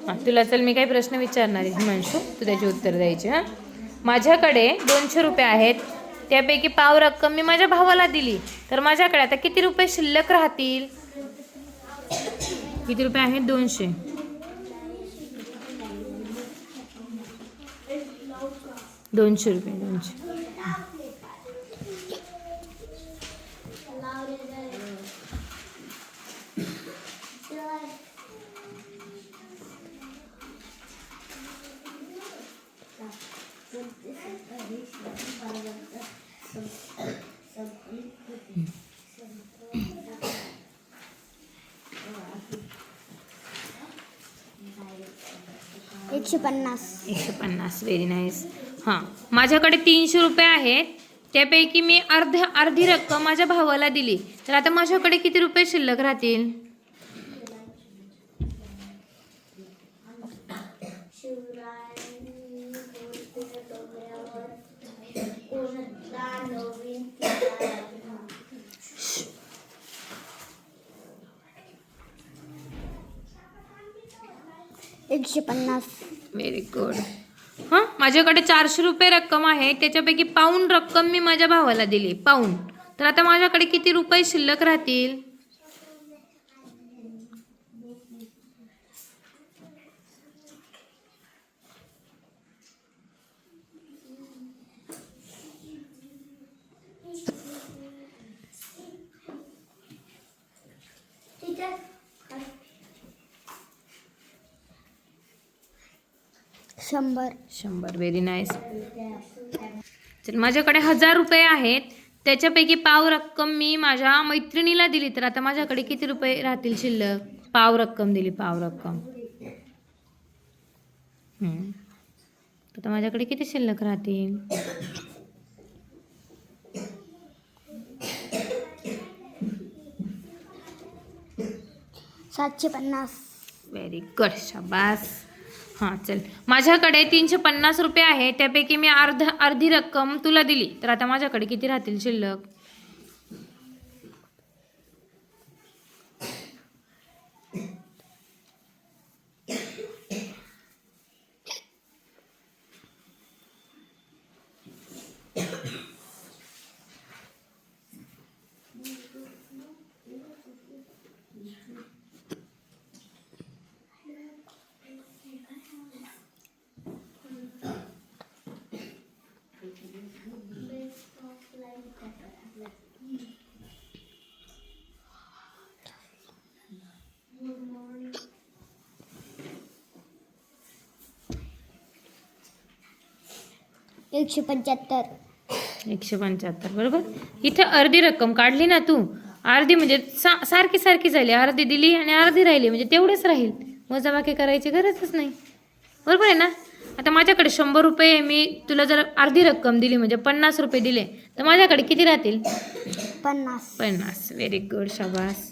हां तुला चल मी काही प्रश्न विचारणार आहे हिमांशू, तू त्याचे उत्तर द्यायचे. हां, माझ्याकडे 200 रुपये आहेत, त्यापैकी पाव रक्कम मी माझ्या भावाला दिली, तर माझ्याकडे आता किती रुपये शिल्लक राहतील? किती रुपये आहेत? 200. 200 रुपये. 200. 150. 150. Very nice. हां, माझ्याकडे 300 रुपये आहेत, त्यापैकी मी अर्धी रक्कम माझ्या भावाला दिली, तर आता माझ्याकडे किती रुपये शिल्लक राहतील? Very good. हां, माझ्याकडे 400 रुपये रक्कम आहे, त्याच्यापैकी पाऊण रक्कम मी माझ्या भावाला दिली, पाऊण, तर आता माझ्याकडे किती रुपये शिल्लक राहतील? शंभर. Very nice. चल, माझ्याकडे 1000 रुपये आहेत, त्याच्यापैकी पाव रक्कम मी माझ्या मैत्रिणीला दिली, तर आता माझ्याकडे किती रुपये राहतील शिल्लक? पाव रक्कम दिली, पाव रक्कम. आता माझ्याकडे किती शिल्लक राहतील? 750. व्हेरी गुड, शाबास. हां चल, माझ्याकडे 350 रुपये आहे, त्यापैकी मी अर्धी रक्कम तुला दिली, तर आता माझ्याकडे किती राहतील शिल्लक? एकशे 175. बरोबर. इथे अर्धी रक्कम काढली ना तू, अर्धी म्हणजे सारखी सारखी झाली, अर्धी दिली आणि अर्धी राहिली, म्हणजे तेवढेच राहील, वजाबाकी करायची गरजच नाही. बरोबर आहे ना? आता माझ्याकडे 100 रुपये, मी तुला जर अर्धी रक्कम दिली म्हणजे 50 रुपये दिले, तर माझ्याकडे किती राहतील? 50. 50. व्हेरी गुड, शाबास.